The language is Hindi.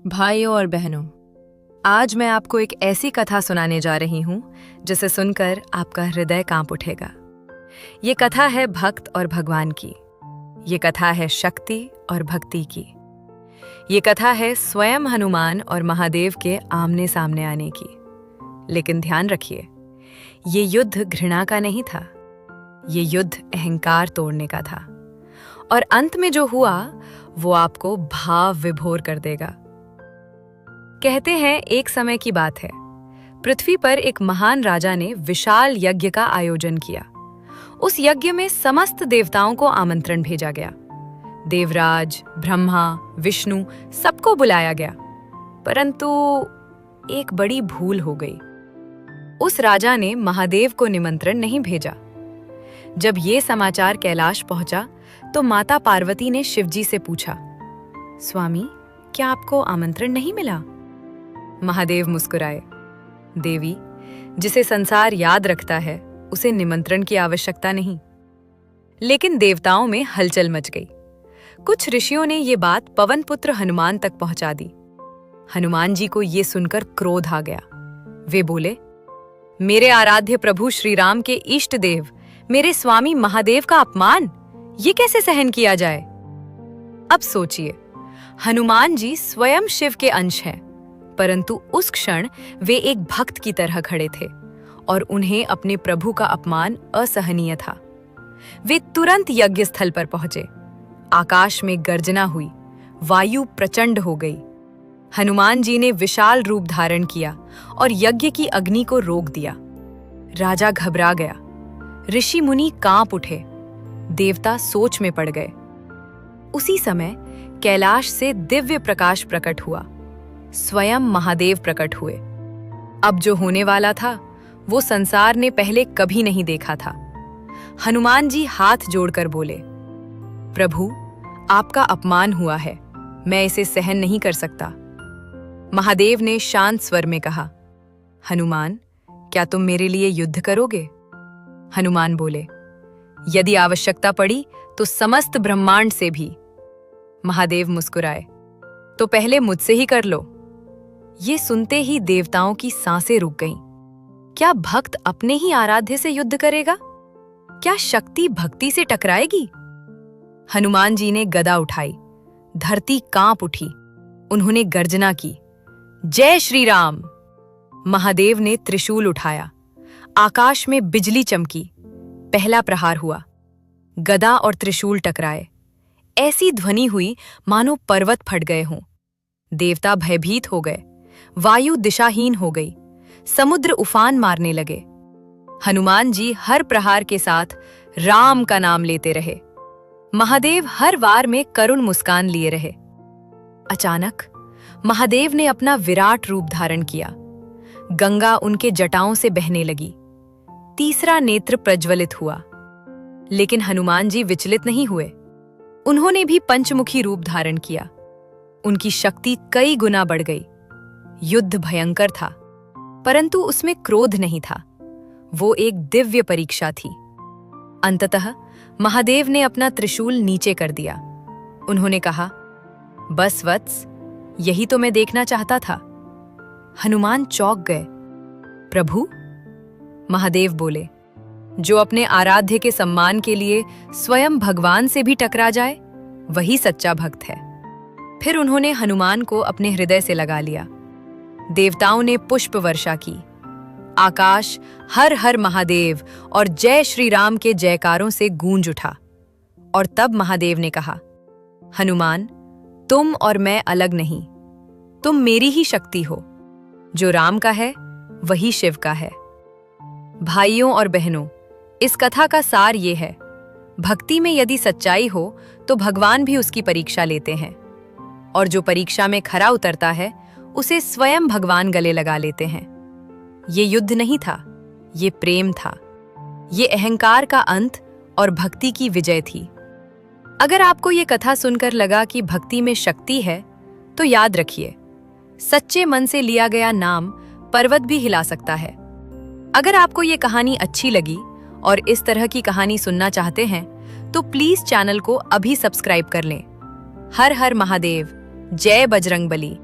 भाइयों और बहनों, आज मैं आपको एक ऐसी कथा सुनाने जा रही हूँ जिसे सुनकर आपका हृदय कांप उठेगा। ये कथा है भक्त और भगवान की। ये कथा है शक्ति और भक्ति की। ये कथा है स्वयं हनुमान और महादेव के आमने सामने आने की। लेकिन ध्यान रखिए, ये युद्ध घृणा का नहीं था। ये युद्ध अहंकार तोड़ने का था। और अंत में जो हुआ वो आपको भाव विभोर कर देगा। कहते हैं एक समय की बात है, पृथ्वी पर एक महान राजा ने विशाल यज्ञ का आयोजन किया। उस यज्ञ में समस्त देवताओं को आमंत्रण भेजा गया। देवराज, ब्रह्मा, विष्णु सबको बुलाया गया। परंतु एक बड़ी भूल हो गई। उस राजा ने महादेव को निमंत्रण नहीं भेजा। जब ये समाचार कैलाश पहुंचा तो माता पार्वती ने शिवजी से पूछा, स्वामी, क्या आपको आमंत्रण नहीं मिला? महादेव मुस्कुराए, देवी, जिसे संसार याद रखता है उसे निमंत्रण की आवश्यकता नहीं। लेकिन देवताओं में हलचल मच गई। कुछ ऋषियों ने ये बात पवन पुत्र हनुमान तक पहुंचा दी। हनुमान जी को ये सुनकर क्रोध आ गया। वे बोले, मेरे आराध्य प्रभु श्री राम के इष्ट देव, मेरे स्वामी महादेव का अपमान, ये कैसे सहन किया जाए? अब सोचिए, हनुमान जी स्वयं शिव के अंश हैं, परंतु उस क्षण वे एक भक्त की तरह खड़े थे और उन्हें अपने प्रभु का अपमान असहनीय था। वे तुरंत यज्ञ स्थल पर पहुंचे। आकाश में गर्जना हुई, वायु प्रचंड हो गई। हनुमान जी ने विशाल रूप धारण किया और यज्ञ की अग्नि को रोक दिया। राजा घबरा गया, ऋषि मुनि कांप उठे, देवता सोच में पड़ गए। उसी समय कैलाश से दिव्य प्रकाश प्रकट हुआ। स्वयं महादेव प्रकट हुए। अब जो होने वाला था वो संसार ने पहले कभी नहीं देखा था। हनुमान जी हाथ जोड़कर बोले, प्रभु, आपका अपमान हुआ है, मैं इसे सहन नहीं कर सकता। महादेव ने शांत स्वर में कहा, हनुमान, क्या तुम मेरे लिए युद्ध करोगे? हनुमान बोले, यदि आवश्यकता पड़ी तो समस्त ब्रह्मांड से भी। महादेव मुस्कुराए, तो पहले मुझसे ही कर लो। ये सुनते ही देवताओं की सांसें रुक गईं। क्या भक्त अपने ही आराध्य से युद्ध करेगा? क्या शक्ति भक्ति से टकराएगी? हनुमान जी ने गदा उठाई, धरती कांप उठी। उन्होंने गर्जना की, जय श्री राम। महादेव ने त्रिशूल उठाया। आकाश में बिजली चमकी। पहला प्रहार हुआ। गदा और त्रिशूल टकराए। ऐसी ध्वनि हुई मानो पर्वत फट गए हों। देवता भयभीत हो गए। वायु दिशाहीन हो गई। समुद्र उफान मारने लगे। हनुमान जी हर प्रहार के साथ राम का नाम लेते रहे। महादेव हर वार में करुण मुस्कान लिए रहे। अचानक महादेव ने अपना विराट रूप धारण किया। गंगा उनके जटाओं से बहने लगी। तीसरा नेत्र प्रज्वलित हुआ। लेकिन हनुमान जी विचलित नहीं हुए। उन्होंने भी पंचमुखी रूप धारण किया। उनकी शक्ति कई गुना बढ़ गई। युद्ध भयंकर था, परंतु उसमें क्रोध नहीं था। वो एक दिव्य परीक्षा थी। अंततः महादेव ने अपना त्रिशूल नीचे कर दिया। उन्होंने कहा, बस वत्स, यही तो मैं देखना चाहता था। हनुमान चौंक गए। प्रभु? महादेव बोले, जो अपने आराध्य के सम्मान के लिए स्वयं भगवान से भी टकरा जाए, वही सच्चा भक्त है। फिर उन्होंने हनुमान को अपने हृदय से लगा लिया। देवताओं ने पुष्प वर्षा की। आकाश हर हर महादेव और जय श्री राम के जयकारों से गूंज उठा। और तब महादेव ने कहा, हनुमान, तुम और मैं अलग नहीं। तुम मेरी ही शक्ति हो। जो राम का है वही शिव का है। भाइयों और बहनों, इस कथा का सार ये है, भक्ति में यदि सच्चाई हो तो भगवान भी उसकी परीक्षा लेते हैं। और जो परीक्षा में खरा उतरता है उसे स्वयं भगवान गले लगा लेते हैं। ये युद्ध नहीं था, ये प्रेम था। ये अहंकार का अंत और भक्ति की विजय थी। अगर आपको ये कथा सुनकर लगा कि भक्ति में शक्ति है, तो याद रखिए, सच्चे मन से लिया गया नाम पर्वत भी हिला सकता है। अगर आपको ये कहानी अच्छी लगी और इस तरह की कहानी सुनना चाहते हैं, तो प्लीज चैनल को अभी सब्सक्राइब कर लें। हर हर महादेव, जय बजरंगबली।